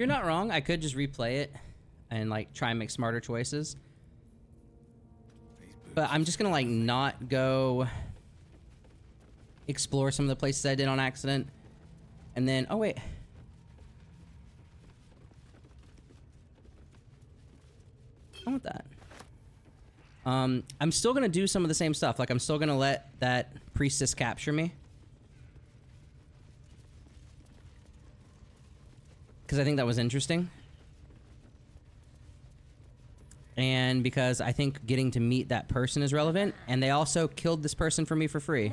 You're not wrong. I could just replay it and like try and make smarter choices. But I'm just gonna like not go explore some of the places I did on accident. And then, oh wait. I want that. I'm still gonna do some of the same stuff. Like I'm still gonna let that priestess capture me. Because I think that was interesting. And because I think getting to meet that person is relevant. And they also killed this person for me for free.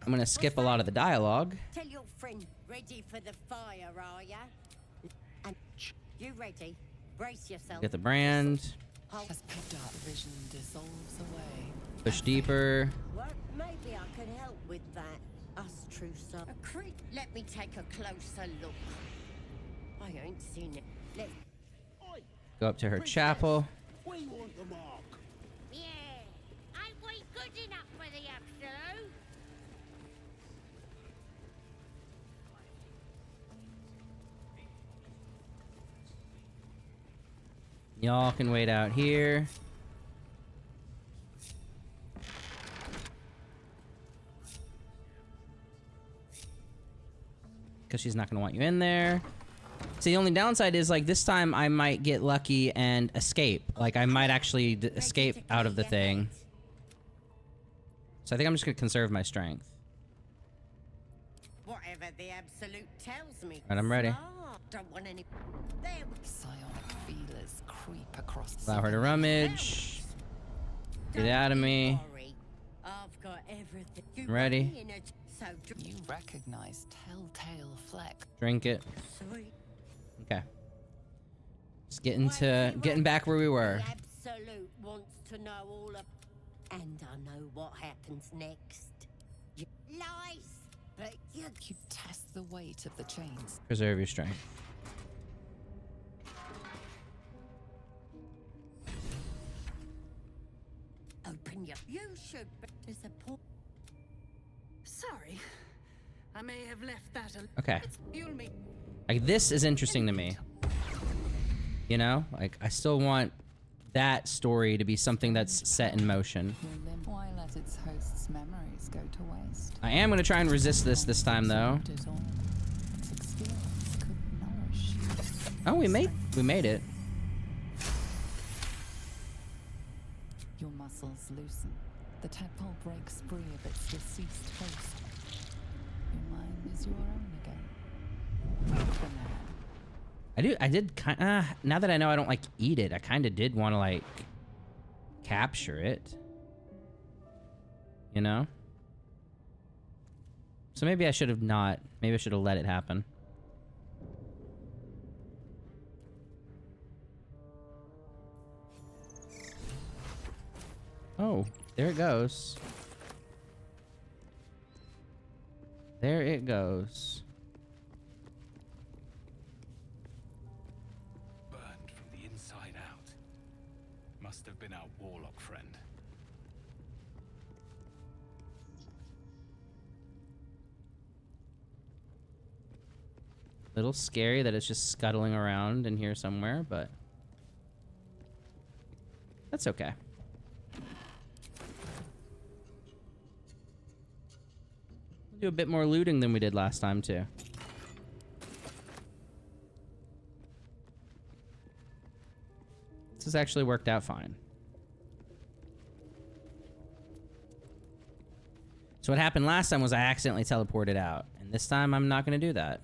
I'm gonna skip a lot of the dialogue. Tell your friend, ready for the fire, are ya? And you ready? Brace yourself. Get the brand. As dark vision dissolves away. Push deeper. Well, maybe I could help with that. Us true son. Let me take a closer look. I ain't seen it. Let's Go up to her chapel. We want the mark. Yeah. Ain't we good enough for the absolute? Y'all can wait out here. Because she's not going to want you in there. See, the only downside is, like, this time I might get lucky and escape. Like, I might actually escape out of the thing. So I think I'm just going to conserve my strength. Whatever the absolute tells me. Right, I'm ready. Don't want any. There we Psionic feelers creep across. Allow her to rummage. Get out of me. worry. I've got everything. You Ready? want me in a- So You recognize telltale fleck. Drink it. sweet. Okay. Just getting back where we were. The absolute wants to know all of, and I know what happens next. Lies, but you You test the weight of the chains. Preserve your strength. open your. You should be disappointed. Sorry. I may have left that alone. Okay. You'll meet. Like, this is interesting to me. You know? Like, I still want that story to be something that's set in motion. Why let its host's memories go to waste? I am going to try and resist this time, though. Its experience could nourish you. Oh, we made it. Your muscles loosen. The tadpole breaks free of its deceased host. Your mind is your own again. For now. I did kind of, now that I know I don't, like, eat it, I kind of did want to, like, capture it. You know? So maybe I should have not, maybe I should have let it happen. Oh, there it goes. There it goes. Burned from the inside out. Must have been our warlock friend. Little scary that it's just scuttling around in here somewhere, but that's okay. We'll do a bit more looting than we did last time, too. This has actually worked out fine. So what happened last time was I accidentally teleported out, and this time I'm not going to do that.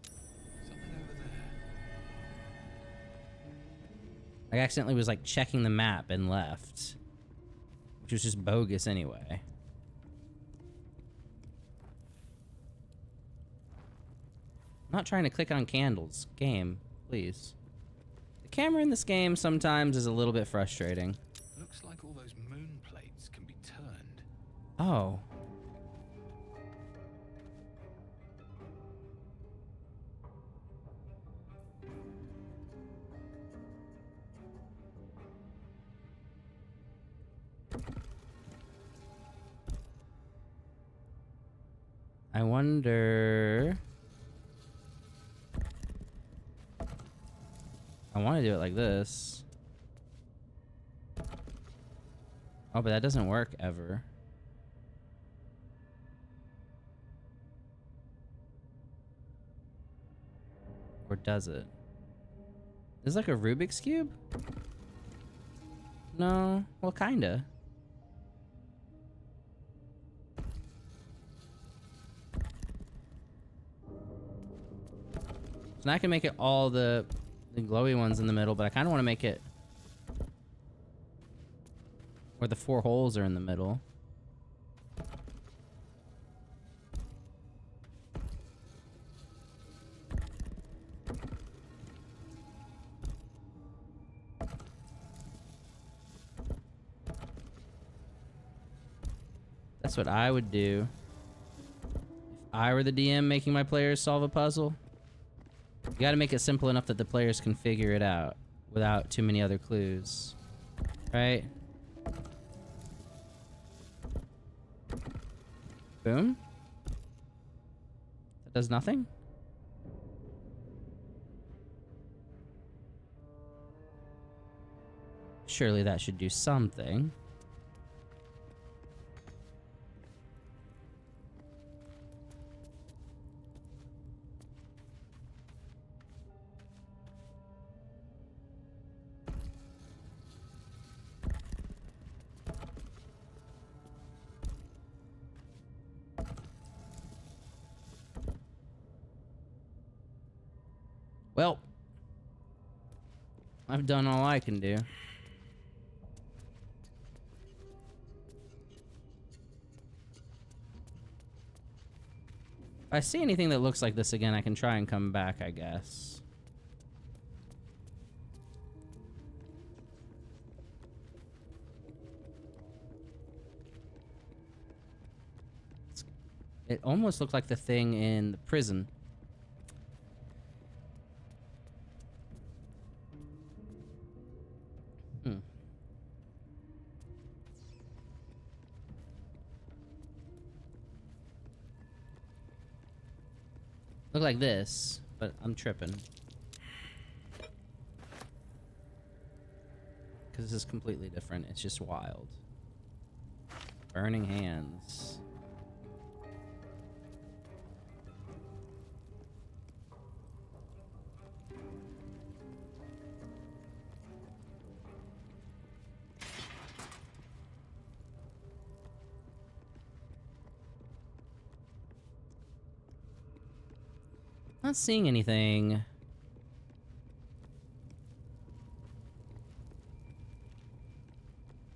Something over there. I accidentally was like checking the map and left, which was just bogus anyway. I'm not trying to click on candles. Game, please. The camera in this game sometimes is a little bit frustrating. Looks like all those moon plates can be turned. Oh. I wonder... I want to do it like this. Oh, but that doesn't work ever. Or does it? Is it like a Rubik's Cube? No. Well, kinda. So now I can make it all the glowy ones in the middle, but I kind of want to make it where the 4 holes are in the middle. That's what I would do if I were the DM making my players solve a puzzle. You gotta make it simple enough that the players can figure it out without too many other clues. Right? Boom. That does nothing? Surely that should do something. Well, I've done all I can do. If I see anything that looks like this again, I can try and come back, I guess. It almost looked like the thing in the prison. Look like this, but I'm tripping. Because this is completely different. It's just wild. Burning hands. Not seeing anything.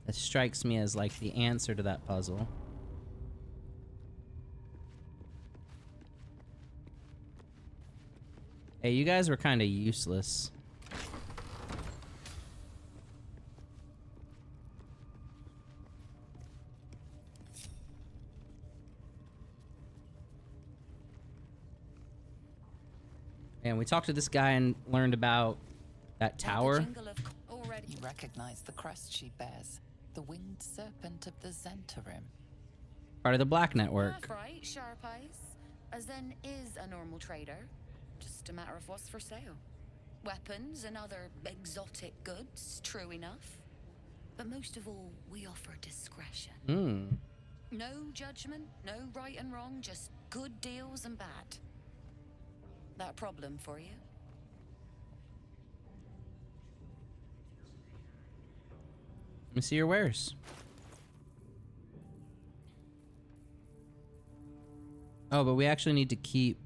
That strikes me as like the answer to that puzzle. Hey, you guys were kind of useless. And we talked to this guy and learned about that tower. You recognize the crest she bears, the winged serpent of the Zentarim. Part of the Black Network. That's right, sharp eyes. As then is a normal trader. Just a matter of what's for sale. Weapons and other exotic goods, true enough. But most of all, we offer discretion. No judgment, no right and wrong, just good deals and bad. That a problem for you? Let me see your wares. Oh, but we actually need to keep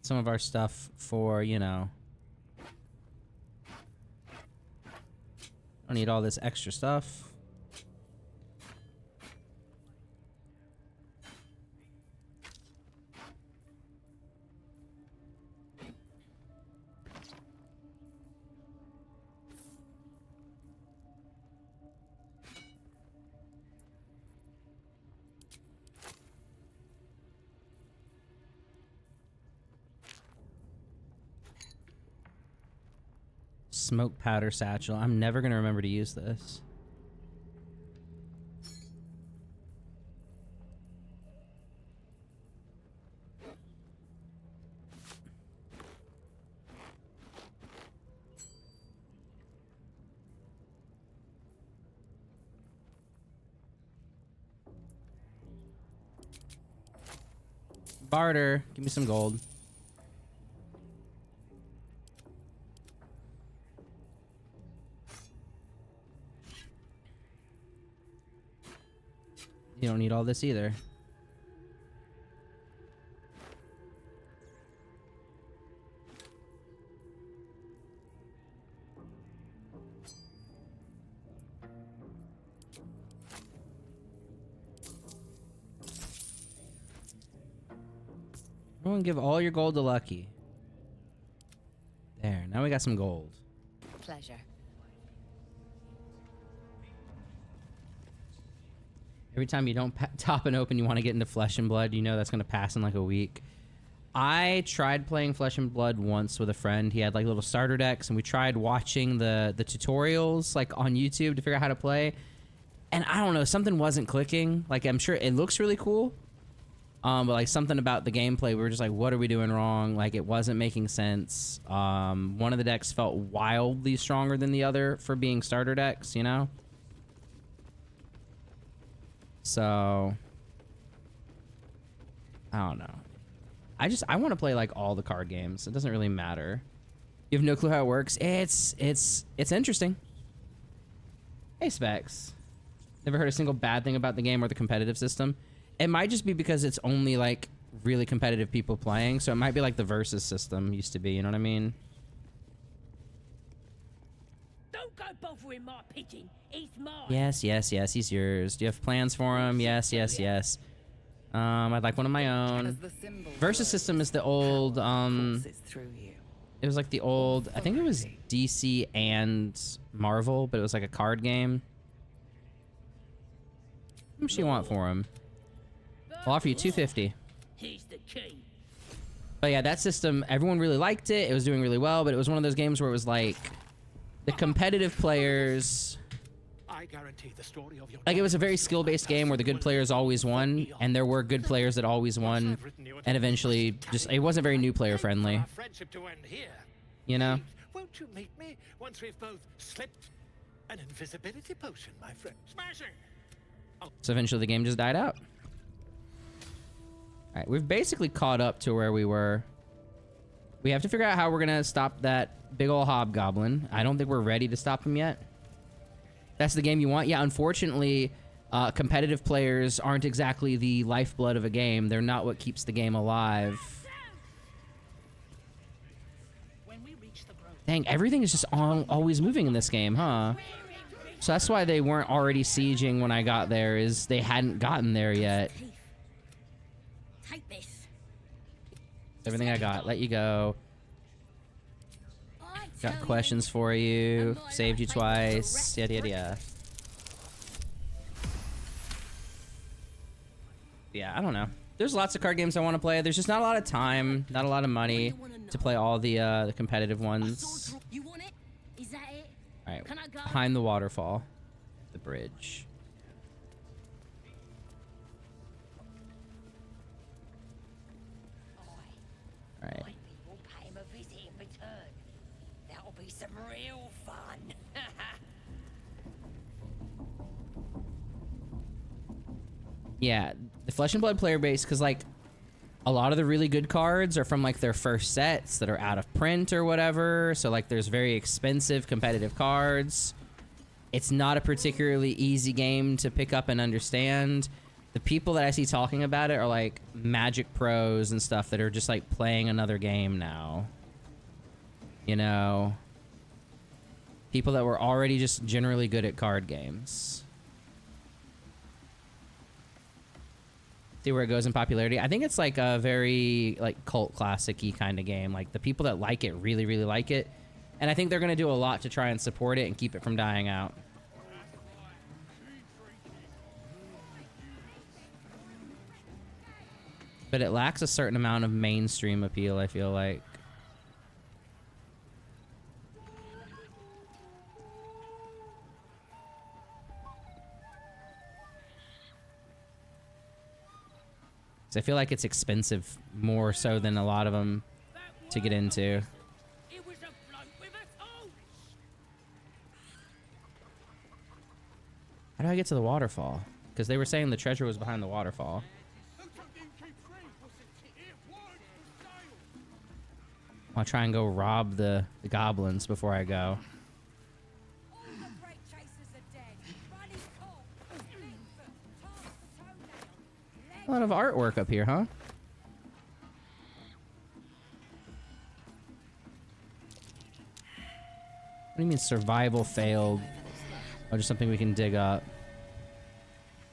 some of our stuff for, you know. I don't need all this extra stuff. Smoke powder satchel. I'm never gonna remember to use this. Barter, give me some gold. You don't need all this either. Everyone give all your gold to Lucky. There, now we got some gold. Pleasure. Every time you don't top and open, you want to get into Flesh and Blood, you know that's going to pass in like a week. I tried playing Flesh and Blood once with a friend. He had like little starter decks, and we tried watching the tutorials like on YouTube to figure out how to play. And I don't know, something wasn't clicking. Like, I'm sure it looks really cool. But like something about the gameplay, we were just like, what are we doing wrong? Like, it wasn't making sense. One of the decks felt wildly stronger than the other for being starter decks, you know? So, I don't know. I want to play like all the card games. It doesn't really matter. You have no clue how it works. It's interesting. Hey, Specs. Never heard a single bad thing about the game or the competitive system. It might just be because it's only like really competitive people playing, so it might be like the versus system used to be, you know what I mean? Don't go bothering my pigeon. He's mine. Yes, he's yours. Do you have plans for him? Yes. I'd like one of my own. Versus system is the old, it was like the old, I think it was DC and Marvel, but it was like a card game. How much do you want for him? I'll offer you $250. Here's the key. But yeah, that system, everyone really liked it. It was doing really well, but it was one of those games where it was like the competitive players. I guarantee the story of your Like, it was a very skill-based game where the good players always won, and there were good players that always won, and eventually just it wasn't very new player friendly. Our friendship to end here. You know? Won't you meet me once we've both slipped an invisibility potion, my friend? Smashing. So eventually the game just died out. Alright, we've basically caught up to where we were. We have to figure out how we're gonna stop that big ol' hobgoblin. I don't think we're ready to stop him yet. That's the game you want? Yeah, unfortunately, competitive players aren't exactly the lifeblood of a game. They're not what keeps the game alive. Dang, everything is just always moving in this game, huh? So that's why they weren't already sieging when I got there, is they hadn't gotten there yet. Take this. Everything I got. Let you go. Got questions for you. Saved you twice. Yada yada yada. Yeah, I don't know. There's lots of card games I want to play. There's just not a lot of time, not a lot of money to play all the competitive ones. You want it? Is that it? All right, Can I go? behind the waterfall, the bridge. All right. We'll pay him a visit in return. That'll be some real fun. Yeah, the Flesh and Blood player base, because like a lot of the really good cards are from like their first sets that are out of print or whatever. So like there's very expensive competitive cards. It's not a particularly easy game to pick up and understand. The people that I see talking about it are like Magic pros and stuff that are just like playing another game now. You know, people that were already just generally good at card games. See where it goes in popularity. I think it's like a very like cult classic-y kind of game. Like the people that like it really, really like it. And I think they're going to do a lot to try and support it and keep it from dying out. But it lacks a certain amount of mainstream appeal, I feel like. I feel like it's expensive more so than a lot of them to get into. It was a bloke with a torch. How do I get to the waterfall? Because they were saying the treasure was behind the waterfall. I'll try and go rob the goblins before I go. All the prey chasers are dead. Ruddy cold. Slingfoot. Toss the toenail. A lot of artwork up here, huh? What do you mean survival failed? Oh, just something we can dig up.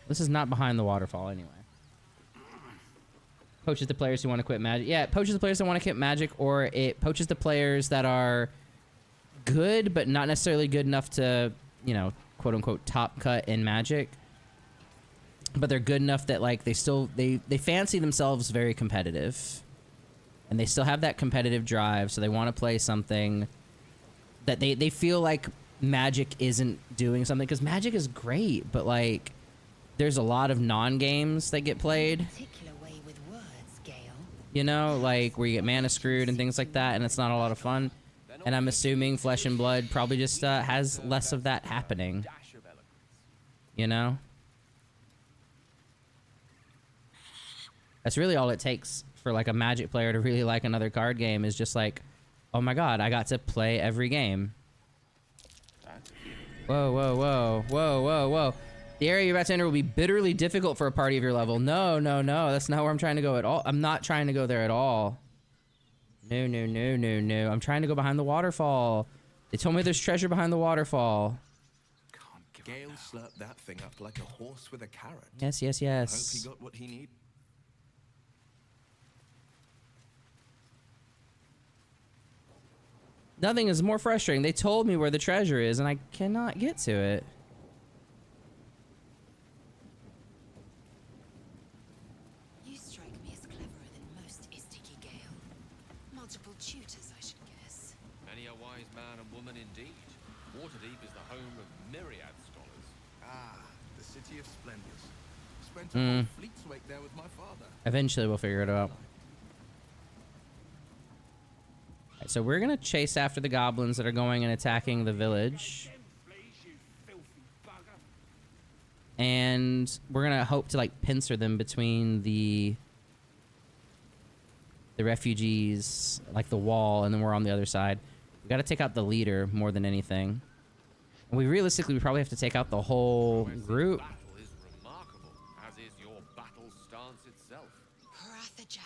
This is not behind the waterfall anyway. Poaches the players who want to quit magic. Yeah, it poaches the players that want to quit magic, or it poaches the players that are good, but not necessarily good enough to, you know, quote unquote top cut in magic. But they're good enough that like they fancy themselves very competitive. And they still have that competitive drive, so they want to play something that they feel like magic isn't doing something, because magic is great, but like there's a lot of non-games that get played. Particular way with words, Gale. You know, like where you get mana screwed and things like that, and it's not a lot of fun. And I'm assuming Flesh and Blood probably just has less of that happening. You know? That's really all it takes for like a Magic player to really like another card game, is just like, oh my god, I got to play every game. Whoa, whoa, whoa, whoa, whoa, whoa. The area you're about to enter will be bitterly difficult for a party of your level. No, no, no, that's not where I'm trying to go at all. I'm not trying to go there at all. No, no, no, no, no. I'm trying to go behind the waterfall. They told me there's treasure behind the waterfall. Gale slurped that thing up like a horse with a carrot. Yes, yes, Hope yes. he got what he needed. Nothing is more frustrating. They told me where the treasure is, and I cannot get to it. You strike me as cleverer than most, Istiki Gale. Multiple tutors, I should guess. Many a wise man and woman indeed. Waterdeep is the home of myriad scholars. Ah, the city of splendors. Spent a whole fleet's weight there with my father. Eventually, we'll figure it out. Alright, so we're gonna chase after the goblins that are going and attacking the village. And we're gonna hope to like pincer them between the refugees, like the wall, and then we're on the other side. We gotta take out the leader more than anything. And we probably have to take out the whole group. Battle is remarkable, as is your battle stance itself. Parathajac,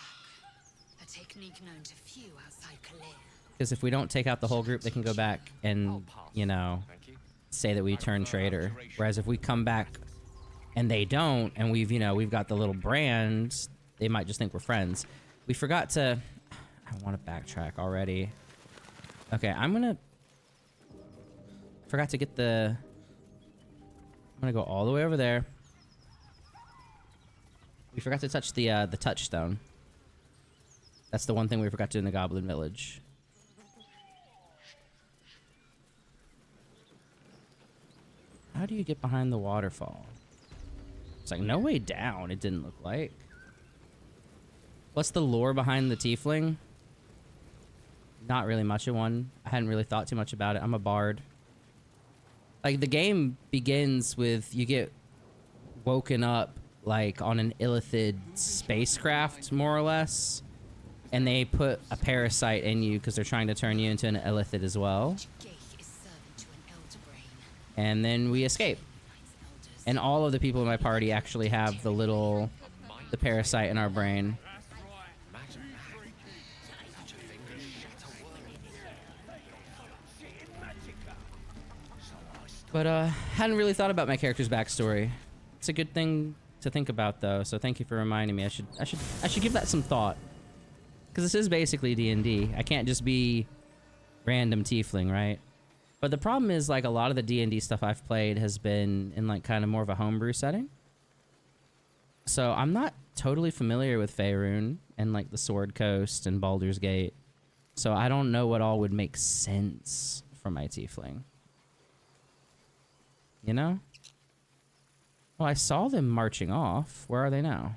a technique known to few outside Kalir. Because if we don't take out the whole group, they can go back and, you know, Thank you. say that we turned traitor. Whereas if we come back and they don't, and we've got the little brand, they might just think we're friends. We forgot to... I want to backtrack already. Okay, forgot to get the... I'm gonna go all the way over there. We forgot to touch the touchstone. That's the one thing we forgot to do in the Goblin Village. How do you get behind the waterfall? It's like no way down, it didn't look like. What's the lore behind the tiefling? Not really much of one. I hadn't really thought too much about it. I'm a bard. Like, the game begins with you get woken up, like, on an illithid spacecraft, more or less. And they put a parasite in you because they're trying to turn you into an illithid as well. And then we escape. And all of the people in my party actually have the parasite in our brain. But hadn't really thought about my character's backstory. It's a good thing to think about, though. So thank you for reminding me. I should give that some thought. Because this is basically D&D. I can't just be random tiefling, right? But the problem is, like, a lot of the D&D stuff I've played has been in, like, kind of more of a homebrew setting. So I'm not totally familiar with Faerun and, like, the Sword Coast and Baldur's Gate. So I don't know what all would make sense for my tiefling. You know? Well, I saw them marching off. Where are they now?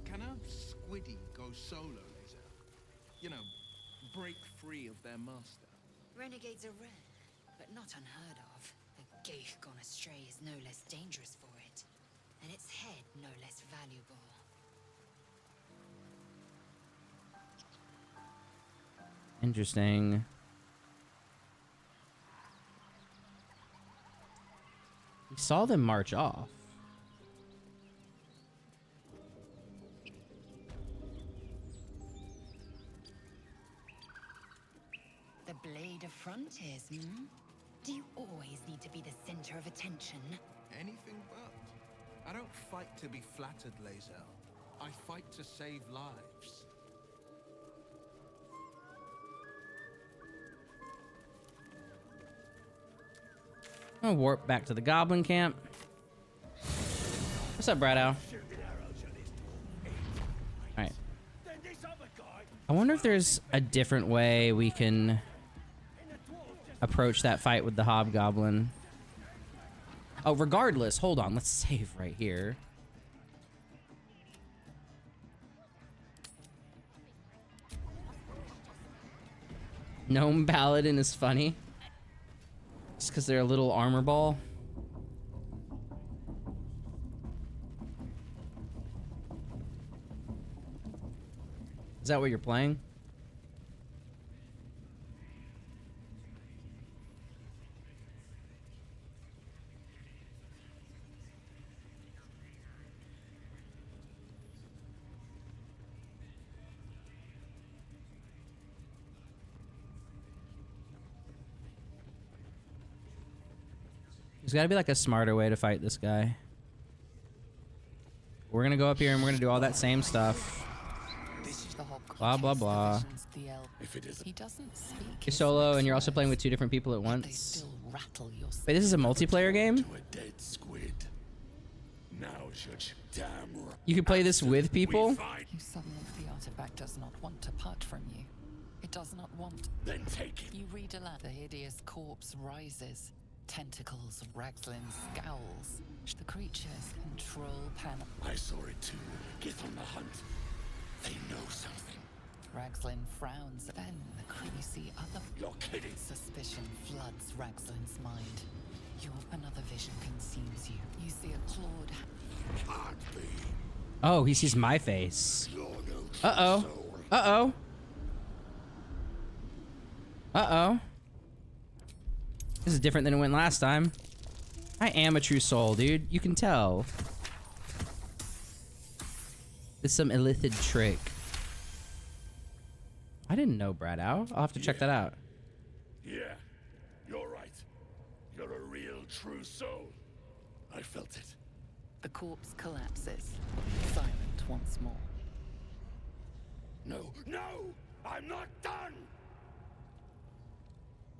Can a squiddy go solo, Laser? You know, break free of their master. Renegades are rare, but not unheard of. The Geich gone astray is no less dangerous for it, and its head no less valuable. Interesting. We saw them march off. The blade of frontiers, hmm? Do you always need to be the center of attention? Anything but. I don't fight to be flattered, Lae'zel. I fight to save lives. I'm gonna warp back to the goblin camp. What's up, Bradow? Alright. I wonder if there's a different way we can approach that fight with the hobgoblin. Oh, regardless, hold on, let's save right here. Gnome Paladin is funny. Just because they're a little armor ball. Is that what you're playing? There's got to be like a smarter way to fight this guy. We're gonna go up here and we're gonna do all that same stuff. Blah blah blah. He doesn't speak. You're solo and you're also playing with two different people at once. Wait, this is a multiplayer game? You can play this with people? You suddenly the artifact does not want to part from you. It does not want. Then take it. You read aloud. The hideous corpse rises. Tentacles, Ragzlin scowls. The creature's control panel. I saw it too. Get on the hunt. They know something. Ragzlin frowns. Then you see other. You're kidding. Suspicion floods Ragzlin's mind. Another vision consumes you. You see a clawed. Can't be. Oh, he sees my face. Uh-oh. Uh-oh. Uh-oh. This is different than it went last time. I am a true soul, dude. You can tell. It's some illicit trick. I didn't know Bradow. I'll have to check that out. Yeah, you're right. You're a real true soul. I felt it. The corpse collapses, silent once more. No, no! I'm not done!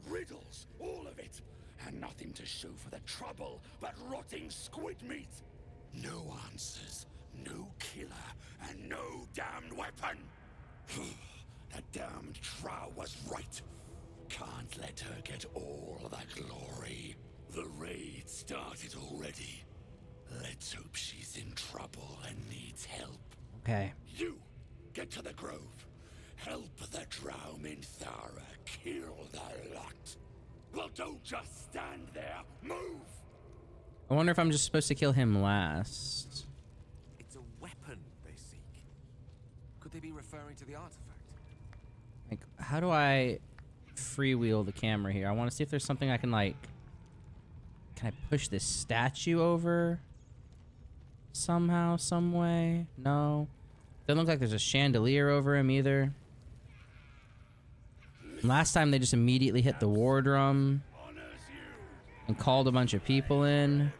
Riddles, all of it, and nothing to show for the trouble but rotting squid meat. No answers, no killer, and no damned weapon. That damned Trow was right. Can't let her get all the glory. The raid started already. Let's hope she's in trouble and needs help. Okay. You, get to the grove. Help the Drow Minthara kill the lot. Well, don't just stand there. Move! I wonder if I'm just supposed to kill him last. It's a weapon they seek. Could they be referring to the artifact? Like, how do I freewheel the camera here? I want to see if there's something I can, like... Can I push this statue over? Somehow, some way? No. Doesn't look like there's a chandelier over him either. Last time they just immediately hit the war drum and called a bunch of people in.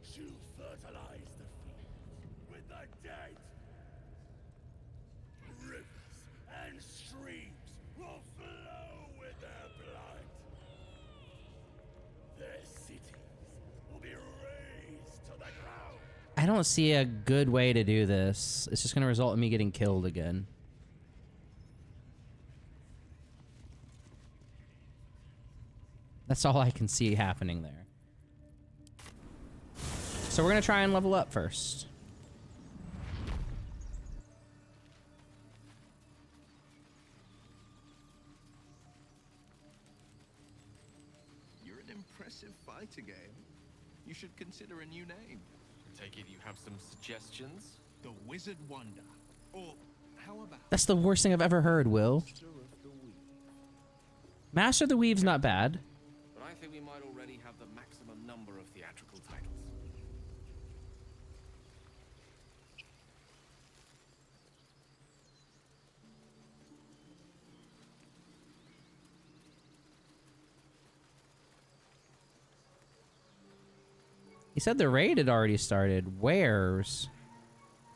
She'll fertilize the field with the dead. Rivers and streams will flow with their blood. Their cities will be razed to the ground. I don't see a good way to do this. It's just going to result in me getting killed again. That's all I can see happening there. So we're going to try and level up first. You're an impressive fighter game. You should consider a new name. I take it you have some suggestions? The Wizard Wonder. Or how about That's the worst thing I've ever heard, Will. Master of the Weave? Master of the Weave's not bad. But I think we might already have the maximum number of theatrical titles. He said the raid had already started. Where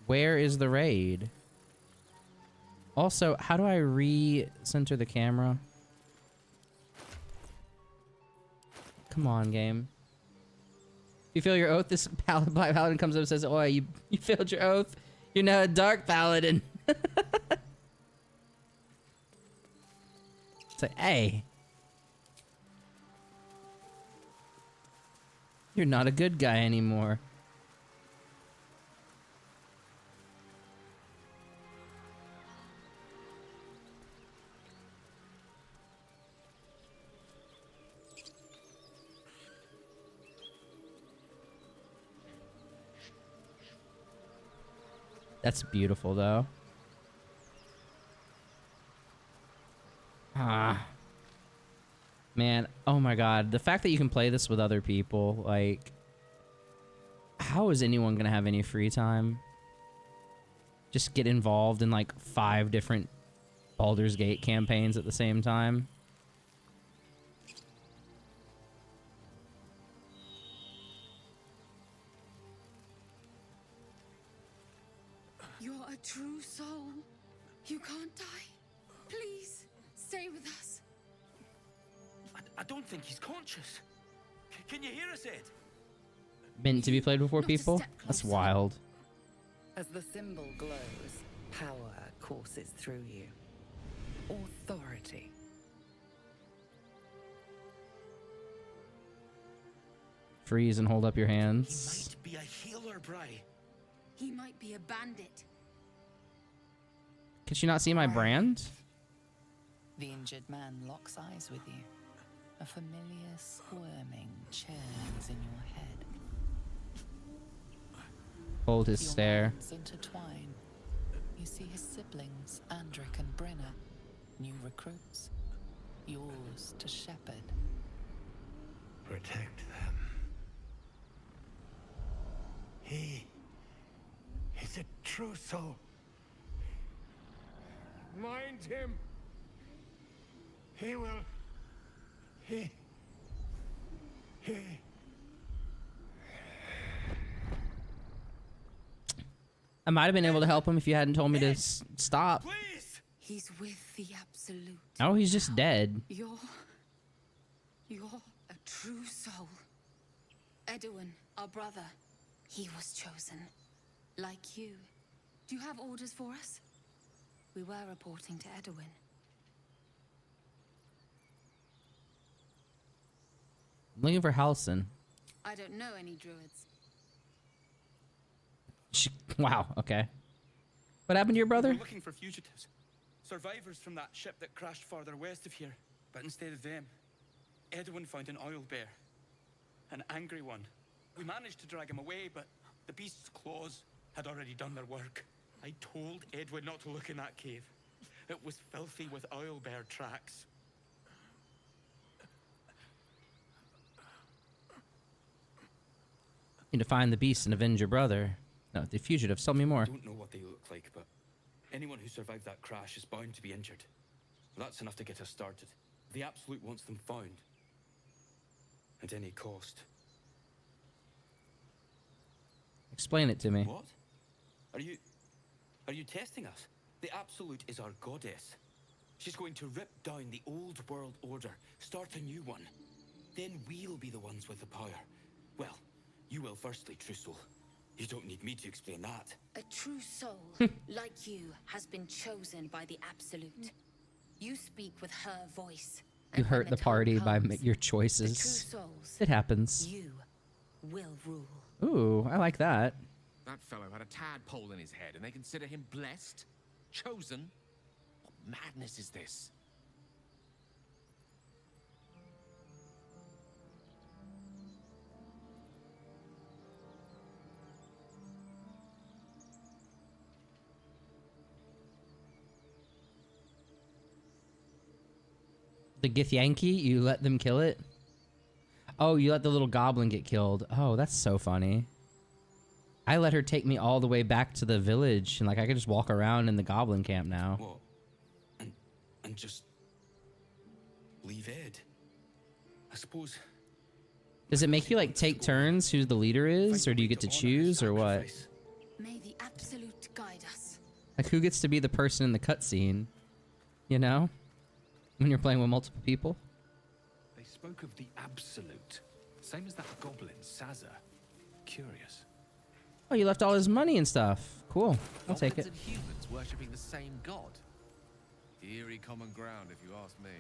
is the raid? Also, how do I re-center the camera? Come on, game. You fail your oath, this paladin comes up and says, "Oh, you failed your oath. You're now a dark paladin." It's like, hey. You're not a good guy anymore. That's beautiful, though. Ah. Man, oh my god. The fact that you can play this with other people, like... How is anyone gonna have any free time? Just get involved in, like, 5 different Baldur's Gate campaigns at the same time? You're a true soul. You can't die. Please, stay with us. I don't think he's conscious. Can you hear us, Ed? Meant to be played with 4 Not a people? step That's closer. wild. As the symbol glows, power courses through you. Authority. Freeze and hold up your He hands. might be a healer, Bri. He might be a bandit. Could you not see my brand? The injured man locks eyes with you. A familiar squirming churns in your head. Hold his Your stare. minds intertwine. You see his siblings, Andric and Brenna, new recruits, yours to shepherd. Protect them. He's a true soul. Mind him. He will. He. I might have been able to help him if you hadn't told me to stop. Please! He's with the Absolute. Oh, he's just dead. You're a true soul. Edwin, our brother, he was chosen. Like you. Do you have orders for us? We were reporting to Edwin. I'm looking for Halson. I don't know any druids. Wow, okay. What happened to your brother? We're looking for fugitives. Survivors from that ship that crashed farther west of here. But instead of them, Edwin found an Owlbear. An angry one. We managed to drag him away, but the beast's claws had already done their work. I told Edwin not to look in that cave. It was filthy with Owlbear tracks. Need to find the beast and avenge your brother. No, the fugitives. Tell me more. I don't know what they look like, but anyone who survived that crash is bound to be injured. That's enough to get us started. The Absolute wants them found. At any cost. Explain it to me. What? Are you testing us? The Absolute is our goddess. She's going to rip down the old world order, start a new one. Then we'll be the ones with the power. Well, you will firstly, True Soul. You don't need me to explain that. A true soul, like you, has been chosen by the Absolute. You speak with her voice. You and when hurt the time party by comes, your the choices. true souls, It happens. you will rule. Ooh, I like that. That fellow had a tadpole in his head, and they consider him blessed? Chosen? What madness is this? The Githyanki? You let them kill it? Oh, you let the little goblin get killed. Oh, that's so funny. I let her take me all the way back to the village, and like I could just walk around in the goblin camp now. What? And just leave Ed? I suppose. Does it make you like take turns who the leader is, or do you get to choose, or what? May the Absolute guide us. Like who gets to be the person in the cutscene? You know? When you're playing with multiple people? They spoke of the Absolute. Same as that goblin, Sazza. Curious. Oh, you left all his money and stuff. Cool. I'll take it. Goblins and humans worshipping the same god. Eerie common ground, if you ask me.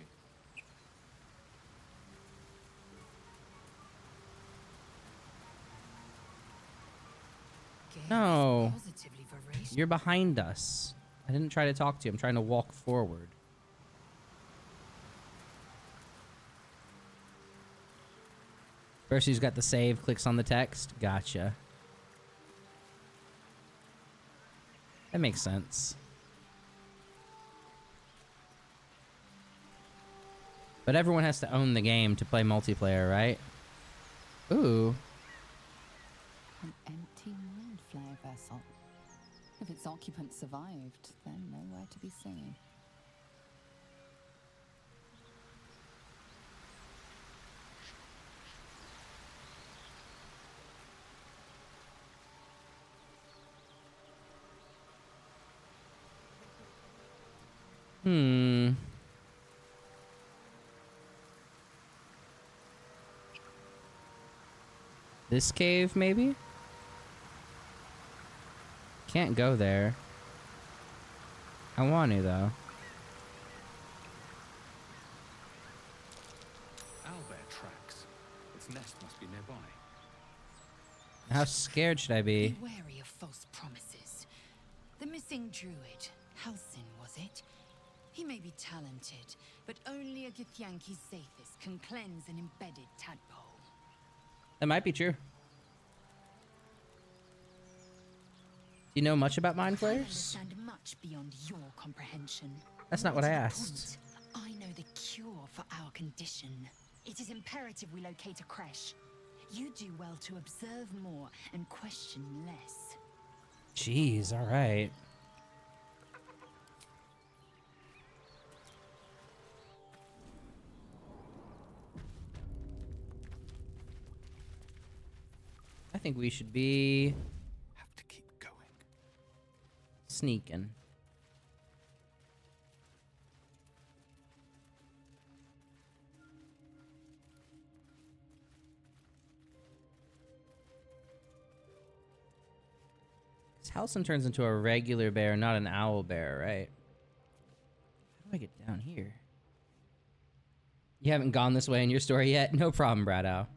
No. You're behind us. I didn't try to talk to you. I'm trying to walk forward. First, who's got the save, clicks on the text. Gotcha. That makes sense. But everyone has to own the game to play multiplayer, right? Ooh. An empty mind flare vessel. If its occupant survived, then nowhere to be seen. This cave, maybe? Can't go there. I want to, though. Owlbear tracks. Its nest must be nearby. How scared should I be? Be wary of false promises. The missing druid, Halsin, was it? He may be talented, but only a Githyanki Saphis can cleanse an embedded tadpole. That might be true. Do you know much about mind I flayers? understand much beyond your comprehension. That's not what I asked. I know the cure for our condition. It is imperative we locate a creche. You do well to observe more and question less. Jeez, all right. I think we should be Have to keep going. sneaking. Halcyon turns into a regular bear, not an owl bear, right? How do I get down here? You haven't gone this way in your story yet? No problem, Bradow.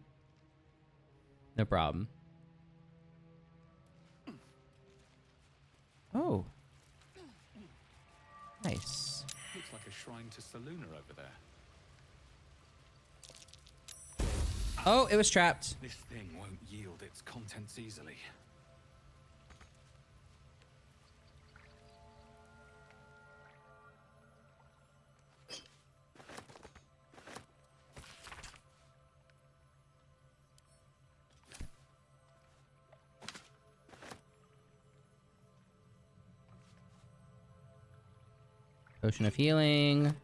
No problem. Oh. Nice. Looks like a shrine to Saluna over there. Oh, it was trapped. This thing won't yield its contents easily. Potion of healing.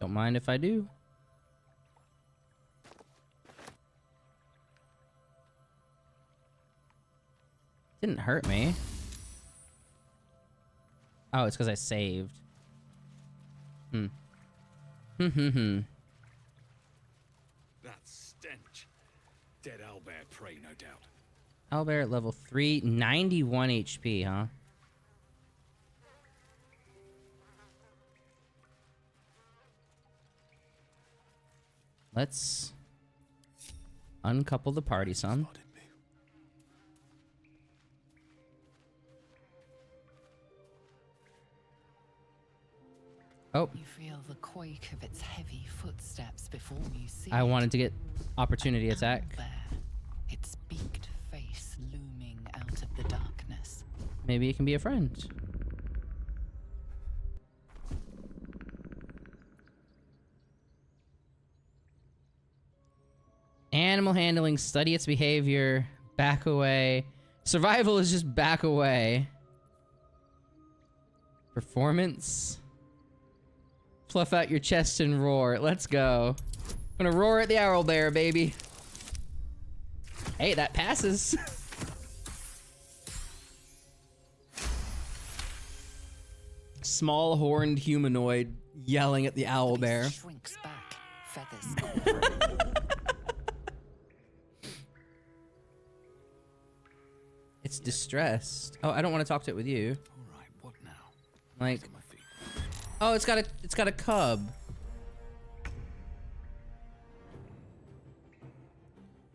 Don't mind if I do. Didn't hurt me. Oh, it's because I saved. Hmm. That stench. Dead owlbear prey, no doubt. Owlbear at level 3, 91 HP, huh? Let's uncouple the party some. Oh. You feel the quake of its heavy footsteps before you see I wanted to get opportunity attack. Owlbear, its beaked face looming out of the darkness. Maybe it can be a friend. animal handling, study its behavior, back away. Survival is just back away. Performance. Fluff out your chest and roar. Let's go. I'm gonna roar at the owlbear, baby. Hey, that passes. Small horned humanoid yelling at the owlbear. Shrinks back, feathers. It's distressed. Oh, I don't want to talk to it with you. All right, what now? Like, My feet. oh, it's got a cub.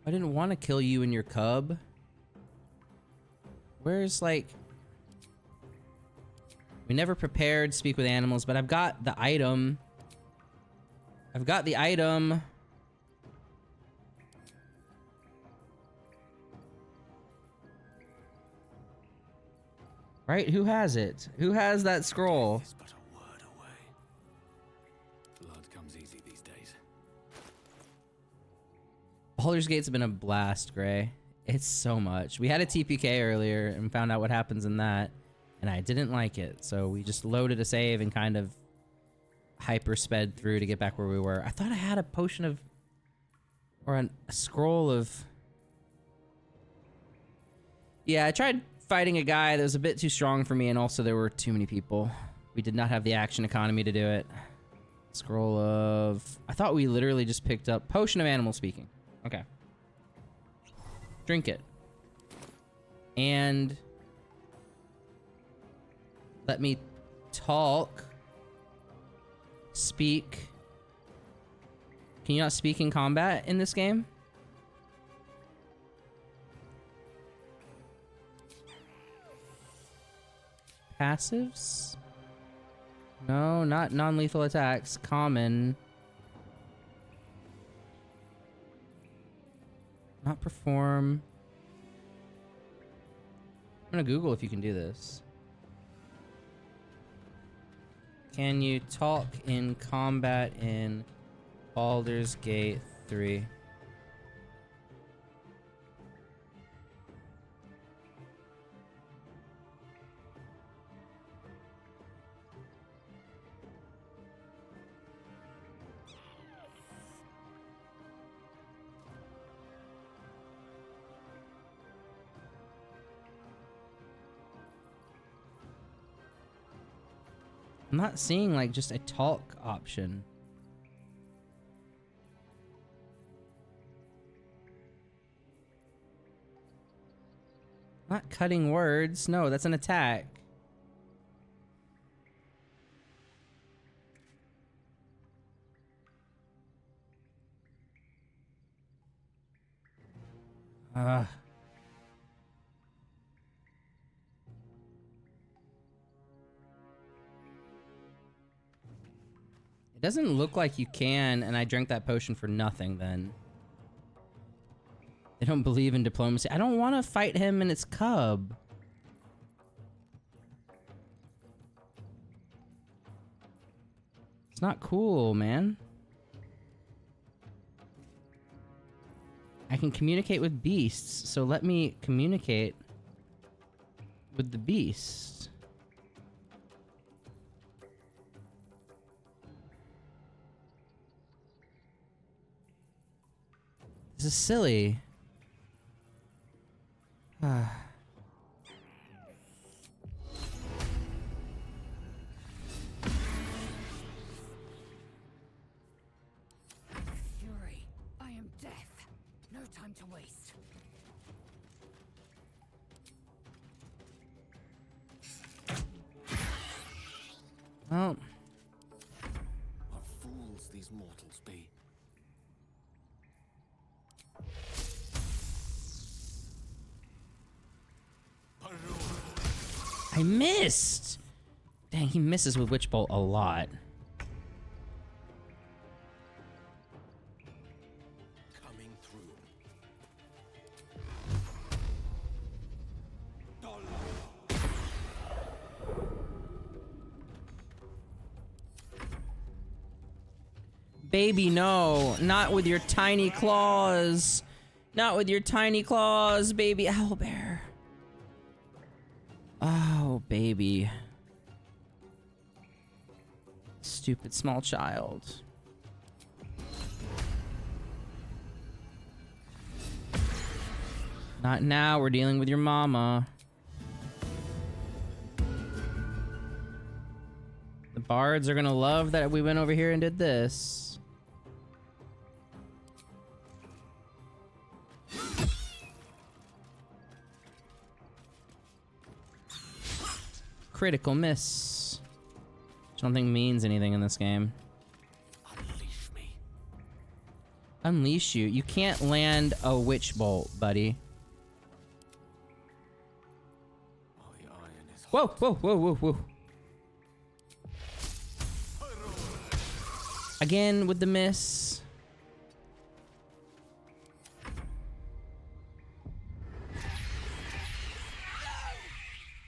I didn't want to kill you and your cub. Where's like... We never prepared speak with animals, but I've got the item. I've got the item. Right? Who has it? Who has that scroll? It's but a word away. Blood comes easy these days. Baldur's Gate's been a blast, Gray. It's so much. We had a TPK earlier and found out what happens in that, and I didn't like it. So we just loaded a save and kind of hyper sped through to get back where we were. I thought I had a potion of, or a scroll of. Yeah, I tried fighting a guy that was a bit too strong for me, and also there were too many people. We did not have the action economy to do it. Scroll of... I thought we literally just picked up potion of animal speaking. Okay. Drink it. And... let me talk. Speak. Can you not speak in combat in this game? Passives? No, not non-lethal attacks. Common. Not perform. I'm gonna Google if you can do this. Can you talk in combat in Baldur's Gate 3? I'm not seeing like just a talk option. Not cutting words. No, that's an attack. It doesn't look like you can, and I drank that potion for nothing then. They don't believe in diplomacy. I don't want to fight him and its cub. It's not cool, man. I can communicate with beasts, so let me communicate with the beast. This is silly. Fury, I am death. No time to waste. Well, What fools these mortals be. I missed! Dang, he misses with Witch Bolt a lot. Coming through. Baby, no. Not with your tiny claws. Not with your tiny claws, baby owlbear. Oh, baby. Stupid small child. Not now, we're dealing with your mama. The bards are gonna love that we went over here and did this. Critical miss. Which I don't think means anything in this game. Unleash me. Unleash you? You can't land a witch bolt, buddy. Oh, the iron is Whoa, whoa, whoa, whoa, whoa. Again with the miss.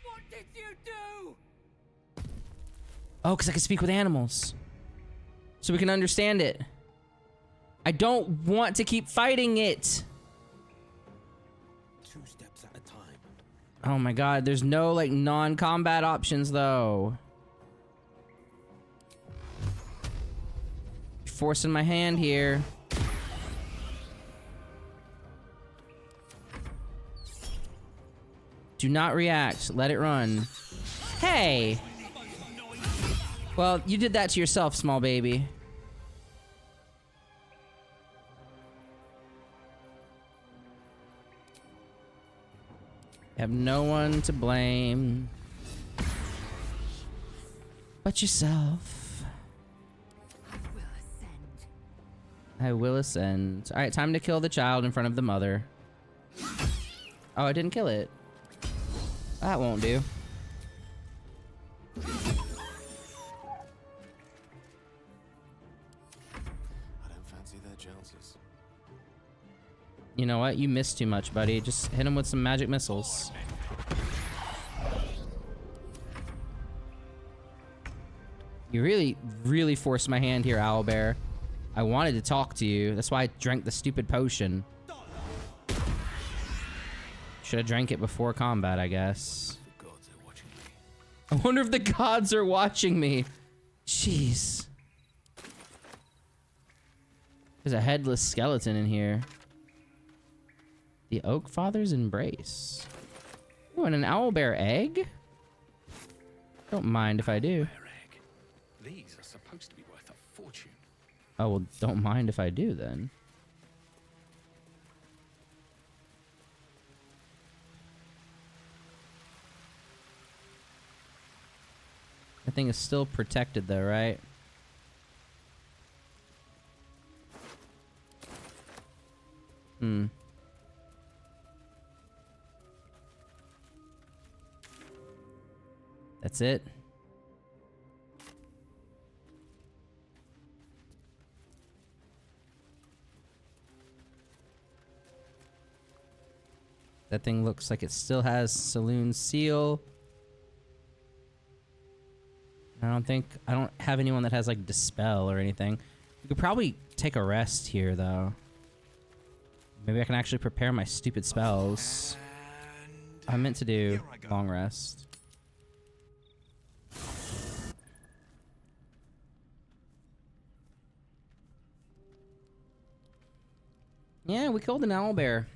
What did you do? Oh, because I can speak with animals. So we can understand it. I don't want to keep fighting it. 2 steps at a time. Oh my god, there's no like non-combat options though. You're forcing my hand here. Do not react. Let it run. Hey! Well, you did that to yourself, small baby. You have no one to blame but yourself. I will ascend. All right, time to kill the child in front of the mother. Oh, I didn't kill it. That won't do. I don't fancy their chances. You know what? You missed too much, buddy. Just hit him with some magic missiles. You really, really forced my hand here, Owlbear. I wanted to talk to you. That's why I drank the stupid potion. Should have drank it before combat, I guess. The gods are watching me. I wonder if the gods are watching me. Jeez. There's a headless skeleton in here. The Oak Father's Embrace. Oh, and an owlbear egg? Don't mind if I do. Egg. These are supposed to be worth a fortune. Oh, well, don't mind if I do then. That thing is still protected though, right? Hmm. That's it. That thing looks like it still has Saloon Seal. I don't have anyone that has like Dispel or anything. We could probably take a rest here though. Maybe I can actually prepare my stupid spells. I meant to do long rest. Yeah, we killed an owlbear.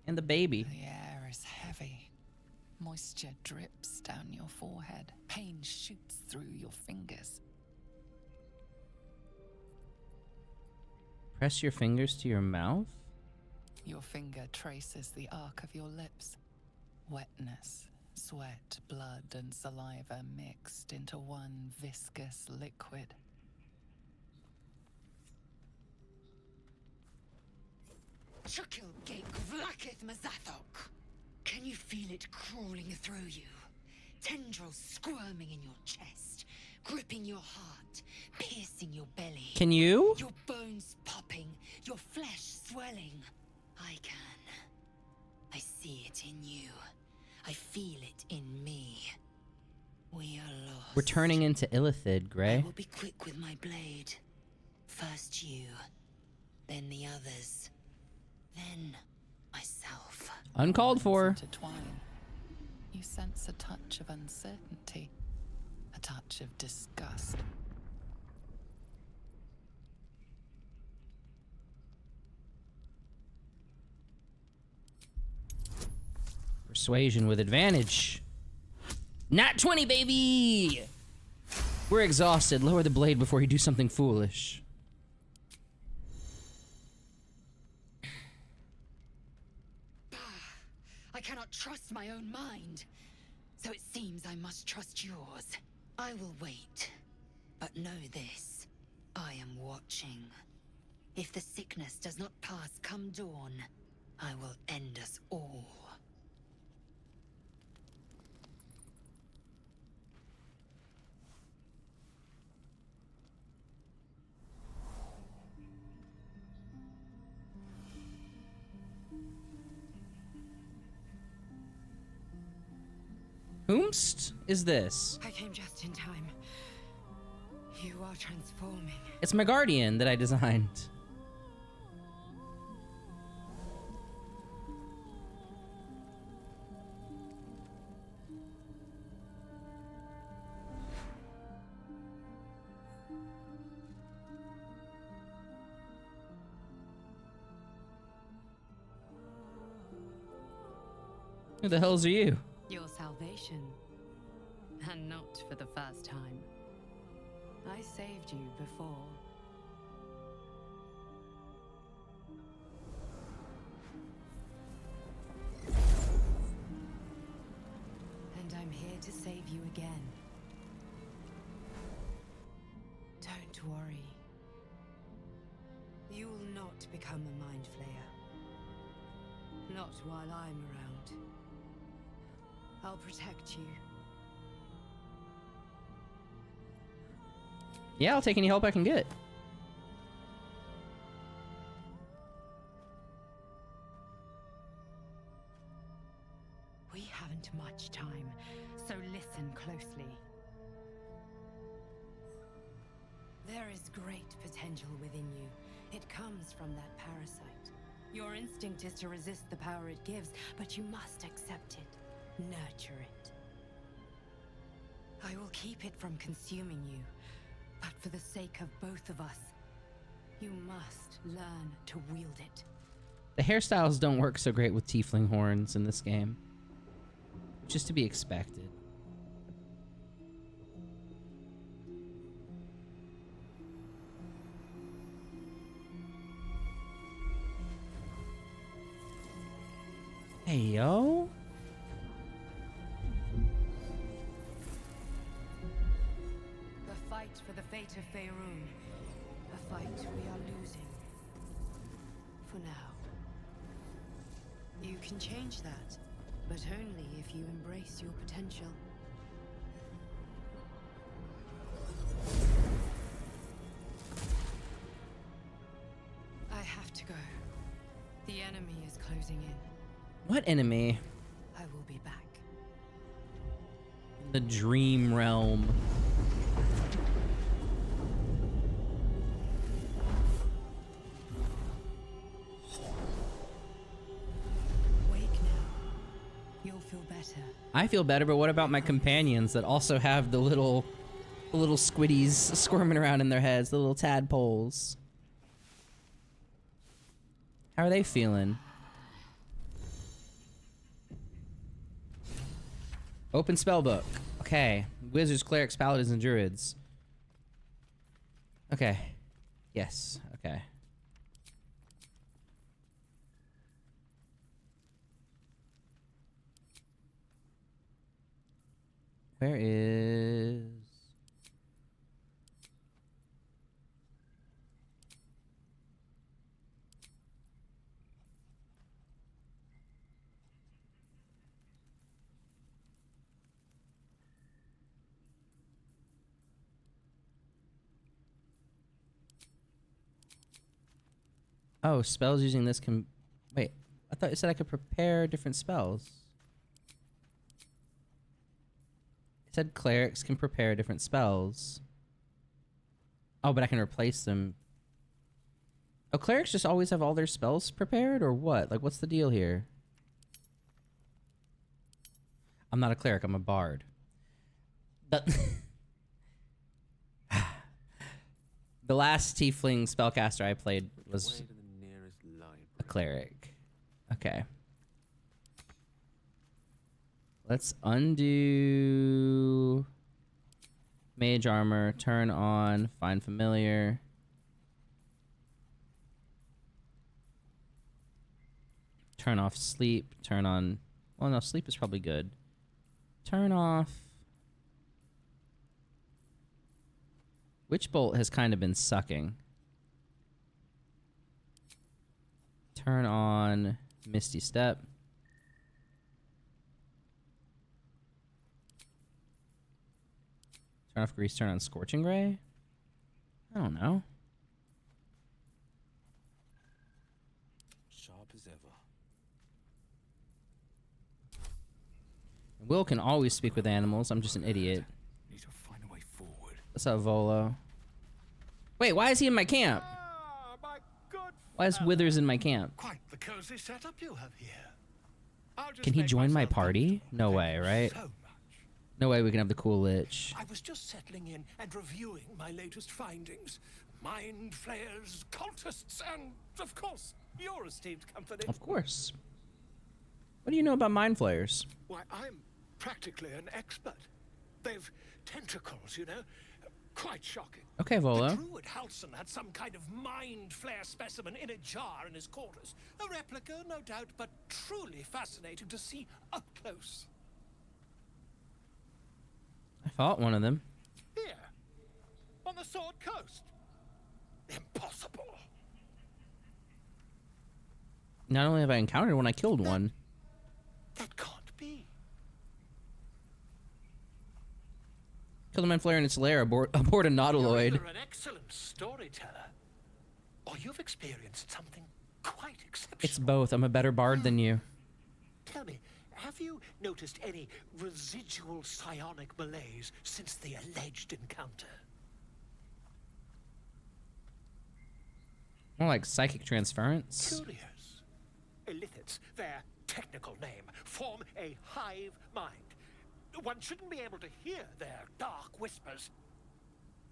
And the baby. The air is heavy. Moisture drips down your forehead. Pain shoots through your fingers. Press your fingers to your mouth? Your finger traces the arc of your lips. Wetness, sweat, blood, and saliva mixed into one viscous liquid. Chukil Gate Vlakith Mazathok. Can you feel it crawling through you? Tendrils squirming in your chest, gripping your heart, piercing your belly. Can you? Your bones popping, your flesh swelling. I can. I see it in you. I feel it in me. We are lost. We're turning into Illithid, Gray. I will be quick with my blade. First you, then the others. Then myself. Uncalled for. Intertwine. You sense a touch of uncertainty, a touch of disgust. Persuasion with advantage. Nat 20, baby! We're exhausted. Lower the blade before you do something foolish. I cannot trust my own mind. So it seems I must trust yours. I will wait. But know this. I am watching. If the sickness does not pass come dawn, I will end us all. Whomst is this? I came just in time. You are transforming. It's my guardian that I designed. Who the hells are you? Your salvation. And not for the first time. I saved you before. And I'm here to save you again. Don't worry. You will not become a mind flayer. Not while I'm around. I'll protect you. Yeah, I'll take any help I can get. We haven't much time, so listen closely. There is great potential within you. It comes from that parasite. Your instinct is to resist the power it gives, but you must accept it. Nurture it. I will keep it from consuming you, but for the sake of both of us, you must learn to wield it. The hairstyles don't work so great with tiefling horns in this game. Just to be expected. Hey, yo. The fight for the fate of Faerun. A fight we are losing. For now. You can change that, but only if you embrace your potential. I have to go. The enemy is closing in. What enemy? I will be back. The dream realm. Wake now. You'll feel better. I feel better, but what about my companions that also have the little squiddies squirming around in their heads, the little tadpoles? How are they feeling? Open spellbook. Okay. Wizards, clerics, paladins, and druids. Okay. Yes. Okay. Where is... Oh, spells using this can... Wait, I thought it said I could prepare different spells. It said clerics can prepare different spells. Oh, but I can replace them. Oh, clerics just always have all their spells prepared, or what? Like, what's the deal here? I'm not a cleric, I'm a bard. The last tiefling spellcaster I played was a cleric. Okay. Let's undo mage armor, turn on, find familiar. Turn off sleep, turn on, well no, sleep is probably good. Turn off. Witch Bolt has kind of been sucking. Turn on Misty Step. Turn off Grease, turn on Scorching Ray? I don't know. Sharp as ever. Will can always speak with animals. I'm just an idiot. Need to find a way forward. What's up, Volo? Wait, why is he in my camp? My good Why is Withers in my camp? Quite the cozy setup you have here. I'll just Can he make join my myself party? No way, right? so No way we can have the cool lich. I was just settling in and reviewing my latest findings. Mind flayers, cultists, and, of course, your esteemed company. Of course. What do you know about mind flayers? Why, I'm practically an expert. They've tentacles, you know? Quite shocking. Okay, Volo. The druid Halson had some kind of mind flare specimen in a jar in his quarters. A replica, no doubt, but truly fascinating to see up close. I fought one of them. Here, on the Sword Coast. Impossible. Not only have I encountered one, I killed one. That can't be. Killed a mind flayer in its lair aboard a nautiloid. You're an excellent storyteller, or you've experienced something quite exceptional. It's both. I'm a better bard than you. Tell me, have you noticed any residual psionic malaise since the alleged encounter? More like psychic transference. Curious. Illithids, their technical name, form a hive mind. One shouldn't be able to hear their dark whispers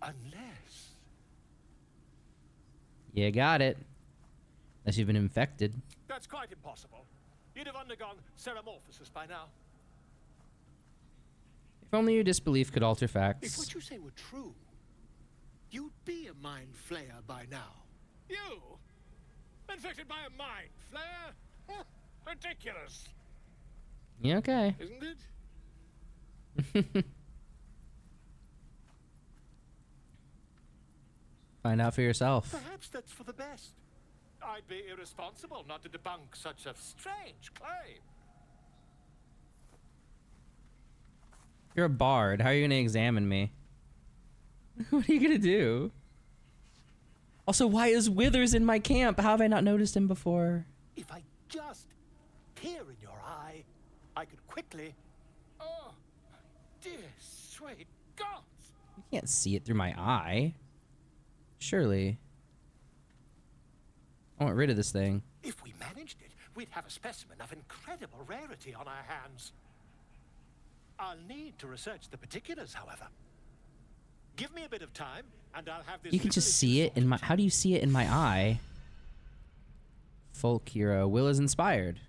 unless... You got it. Unless you've been infected. That's quite impossible. You'd have undergone ceramorphosis by now. If only your disbelief could alter If facts. what you say were true, you'd be a mind flayer by now. You? Infected by a mind flayer? Huh, ridiculous. Yeah, okay. Isn't it? Find out for yourself. Perhaps that's for the best. I'd be irresponsible not to debunk such a strange claim. You're a bard. How are you going to examine me? What are you going to do? Also, why is Withers in my camp? How have I not noticed him before? If I just peer in your eye, I could quickly... Oh, dear sweet gods! You can't see it through my eye. Surely. I want rid of this thing. If we managed it, we'd have a specimen of incredible rarity on our hands. I'll need to research the particulars, however. Give me a bit of time, and I'll have this... You can just see it in my... How do you see it in my eye? Folk hero. Will is inspired.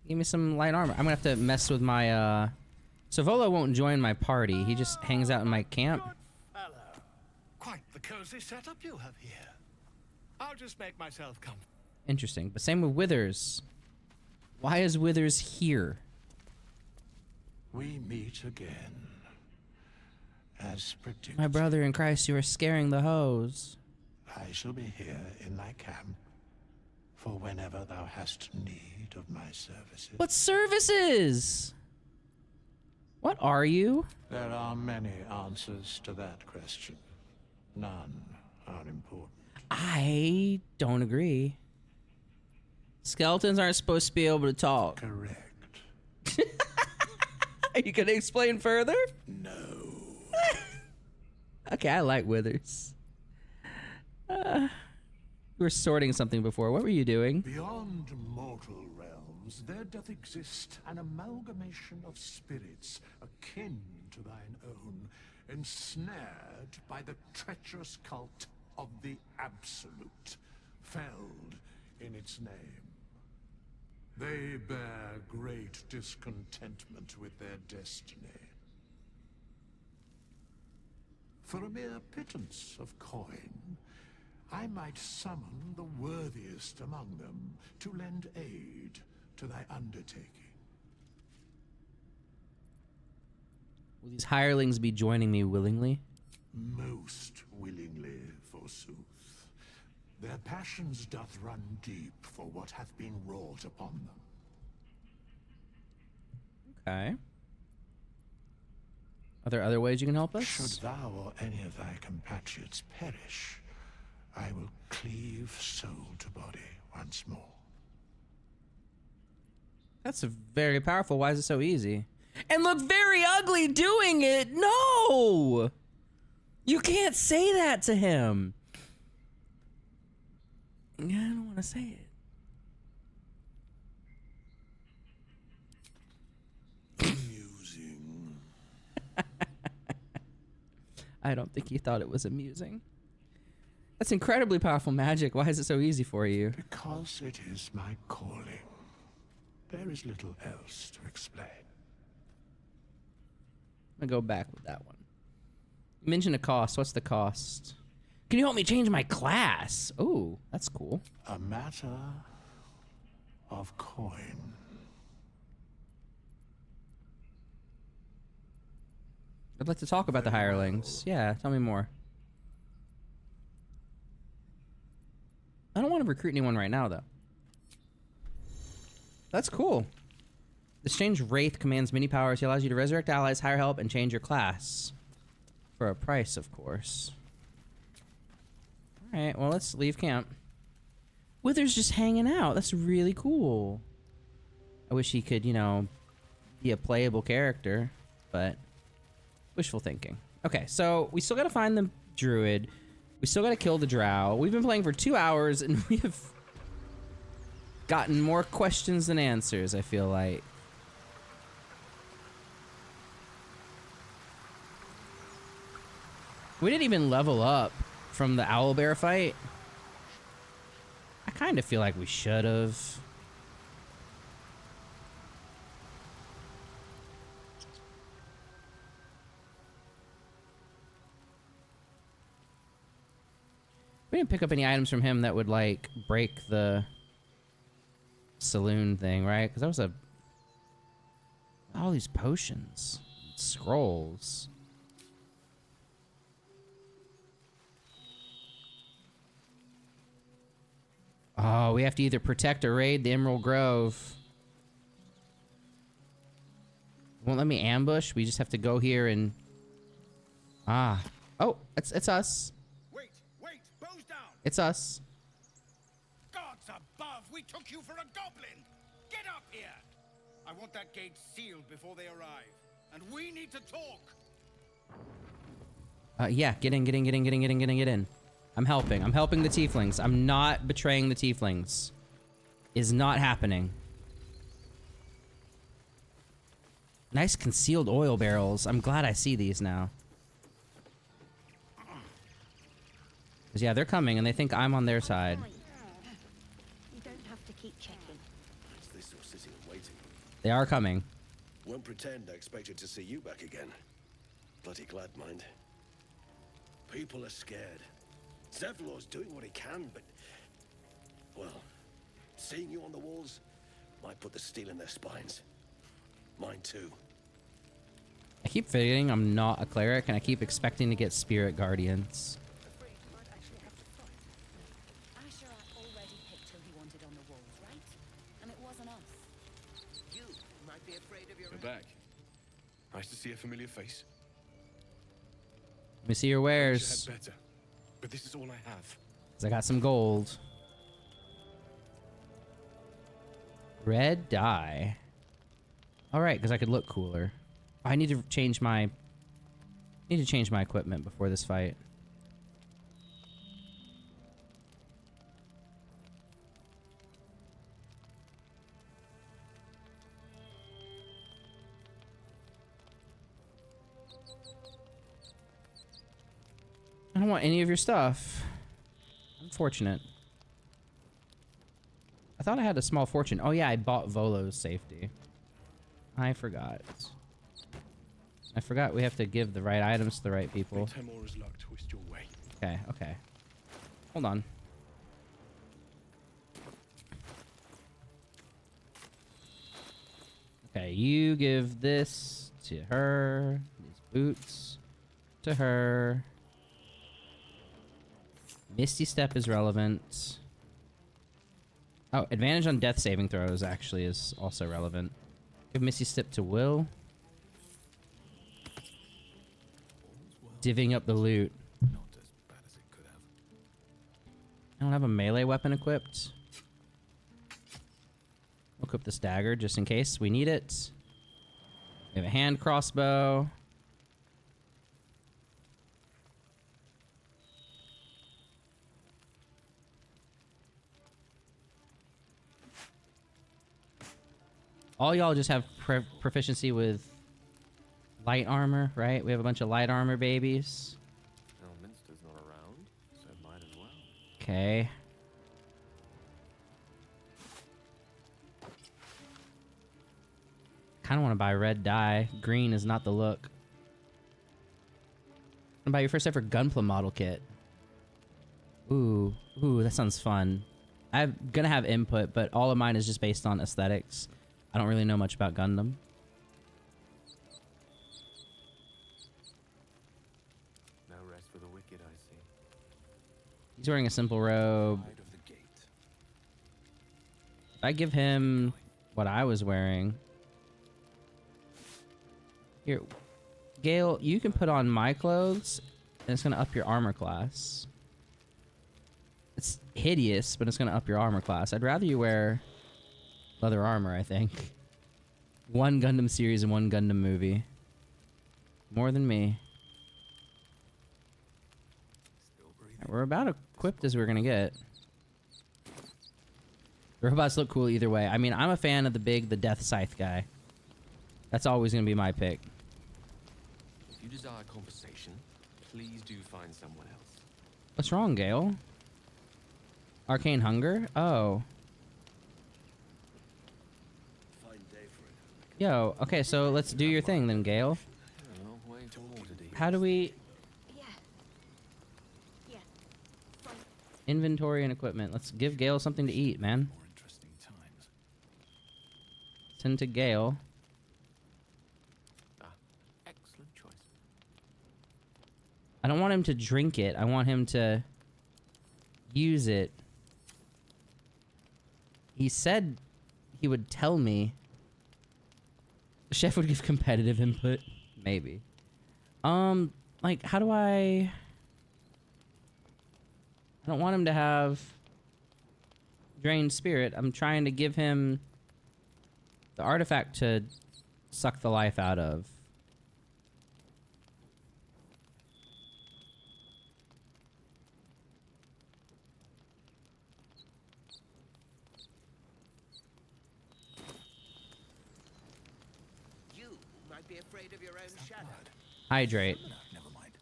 Give me some light armor. I'm gonna have to mess with my, So Volo won't join my party. He just hangs out in my camp. Fellow. Quite the cozy setup you have here. I'll just make myself comfortable. Interesting. But same with Withers. Why is Withers here? We meet again. As predicted, My brother in Christ, you are scaring the hoes. I shall be here in thy camp for whenever thou hast need of my services. What services? What are you? There are many answers to that question. None are important. I don't agree. Skeletons aren't supposed to be able to talk. Correct. Are you gonna explain further? No. Okay, I like Withers. You were sorting something before. What were you doing? Beyond mortal realms, there doth exist an amalgamation of spirits akin to thine own, ensnared by the treacherous cult of the Absolute, felled in its name. They bear great discontentment with their destiny. For a mere pittance of coin, I might summon the worthiest among them to lend aid to thy undertaking. Will these hirelings be joining me willingly? Most willingly, forsooth. Their passions doth run deep for what hath been wrought upon them. Okay. Are there other ways you can help us? Should thou or any of thy compatriots perish, I will cleave soul to body once more. That's very powerful. Why is it so easy? And look very ugly doing it. No! You can't say that to him. Yeah, I don't want to say it. Amusing. I don't think he thought it was amusing. That's incredibly powerful magic. Why is it so easy for you? Because it is my calling. There is little else to explain. I'm gonna go back with that one. You mentioned a cost. What's the cost? Can you help me change my class? Oh, that's cool. A matter of coin. I'd like to talk about the hirelings. Yeah, tell me more. I don't want to recruit anyone right now, though. That's cool. The Strange Wraith commands many powers. He allows you to resurrect allies, hire help, and change your class. For a price, of course. Alright, well, let's leave camp. Wither's just hanging out. That's really cool. I wish he could, you know, be a playable character, but wishful thinking. Okay, so we still gotta find the druid. We still gotta kill the drow. We've been playing for 2 hours, and we have gotten more questions than answers, I feel like. We didn't even level up from the owlbear fight. I kind of feel like we should have. We didn't pick up any items from him that would, like, break the saloon thing, right? Because that was all these potions, scrolls. Oh, we have to either protect or raid the Emerald Grove. Won't let me ambush. We just have to go here and... Ah. Oh, it's us. Wait, bows down. It's us. Gods above, we took you for a goblin. Get up here. I want that gate sealed before they arrive. And we need to talk. Yeah, get in. I'm helping the tieflings. I'm not betraying the tieflings. Is not happening. Nice concealed oil barrels. I'm glad I see these now. Because, yeah, they're coming and they think I'm on their side. You don't have to keep checking. Is this or sitting and waiting? They are coming. Won't pretend I expected to see you back again. Bloody glad, mind. People are scared. Zevlor's doing what he can, but... Well, seeing you on the walls might put the steel in their spines. Mine too. I keep forgetting I'm not a cleric and I keep expecting to get spirit guardians. Asherat already picked who he wanted on the walls, right? And it wasn't us. You might be afraid of your... We're back. Nice to see a familiar face. Let me see your wares. Had better, but this is all I have. 'Cause I got some gold. Red dye. All right, because I could look cooler. I need to change my equipment before this fight. don't want any of your stuff. Unfortunate. I thought I had a small fortune. Oh yeah, I bought Volo's safety. I forgot. I forgot we have to give the right items to the right people. Temora's luck twist your way. Okay, okay. Hold on. Okay, you give this to her. These boots to her. Misty Step is relevant. Oh, advantage on death saving throws actually is also relevant. Give Misty Step to Will. Divvying up the loot. Not as bad as it could have. I don't have a melee weapon equipped. We'll equip this dagger just in case we need it. We have a hand crossbow. All y'all just have proficiency with light armor, right? We have a bunch of light armor babies. Elminster's not around, so might as well. Okay. Kind of want to buy red dye. Green is not the look. And buy your first ever Gunpla model kit. Ooh, that sounds fun. I'm gonna have input, but all of mine is just based on aesthetics. I don't really know much about Gundam. No rest for the wicked, I see. He's wearing a simple robe. If I give him what I was wearing. Here, Gale, you can put on my clothes, and it's gonna up your armor class. It's hideous, but it's gonna up your armor class. I'd rather you wear leather armor, I think. One Gundam series and one Gundam movie. More than me. We're about equipped as we're gonna get. The robots look cool either way. I mean, I'm a fan of the Death Scythe guy. That's always gonna be my pick. If you desire conversation, please do find someone else. What's wrong, Gale? Arcane hunger? Oh. Yo, okay, so let's do your thing then, Gale. How do we... Inventory and equipment. Let's give Gale something to eat, man. Send to Gale. Excellent choice. I don't want him to drink it. I want him to use it. He said he would tell me. The chef would give competitive input. Maybe. Like, how do I don't want him to have drained spirit. I'm trying to give him the artifact to suck the life out of. Might be afraid of your own shadow. Hydrate. Never mind.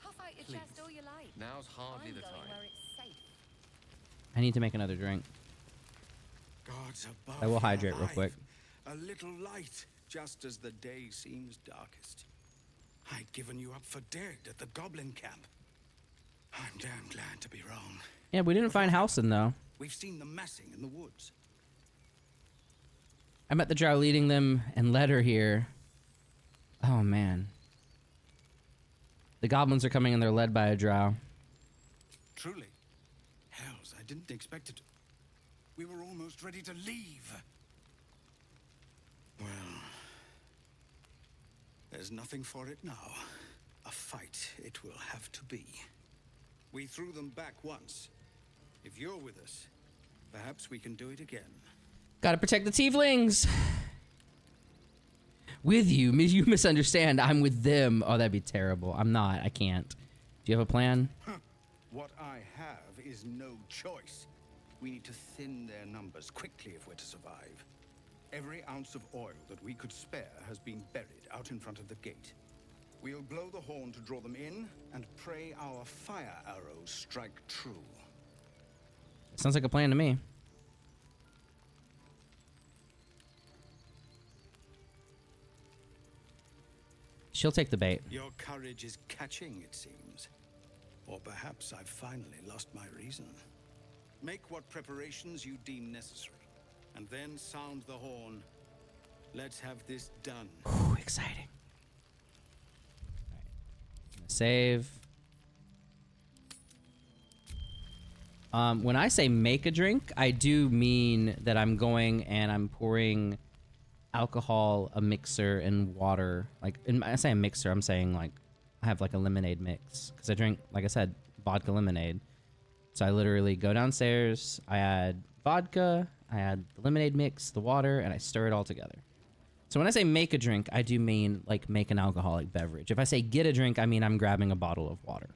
Puff out your chest all you like. Now's hardly the I'm going time. where it's safe. I need to make another drink. Gods above, I will hydrate you're real quick. alive. A little light, just as the day seems darkest. I'd given you up for dead at the goblin camp. I'm damn glad to be wrong. Yeah, we didn't find Halcyon though. We've seen them massing in the woods. I met the drow leading them and led her here. Oh man. The goblins are coming and they're led by a drow. Truly. Hells, I didn't expect it. We were almost ready to leave. Well, there's nothing for it now. A fight it will have to be. We threw them back once. If you're with us, perhaps we can do it again. Gotta protect the tieflings. With you, you misunderstand. I'm with them. Oh, that'd be terrible. I'm not. I can't. Do you have a plan? What I have is no choice. We need to thin their numbers quickly if we're to survive. Every ounce of oil that we could spare has been buried out in front of the gate. We'll blow the horn to draw them in, and pray our fire arrows strike true. Sounds like a plan to me. She'll take the bait. Your courage is catching, it seems. Or perhaps I've finally lost my reason. Make what preparations you deem necessary, and then sound the horn. Let's have this done. Ooh, exciting. Save. When I say make a drink, I do mean that I'm going and I'm pouring alcohol, a mixer, and water. Like, when I say a mixer, I'm saying like I have like a lemonade mix because I drink, like I said, vodka lemonade. So I literally go downstairs, I add vodka, I add the lemonade mix, the water, and I stir it all together. So when I say make a drink, I do mean like make an alcoholic beverage. If I say get a drink, I mean I'm grabbing a bottle of water.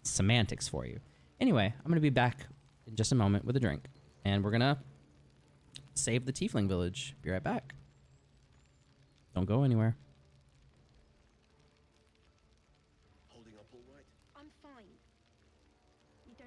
Semantics for you. Anyway, I'm going to be back in just a moment with a drink. And we're going to save the Tiefling village. Be right back. Don't go anywhere. I'm fine.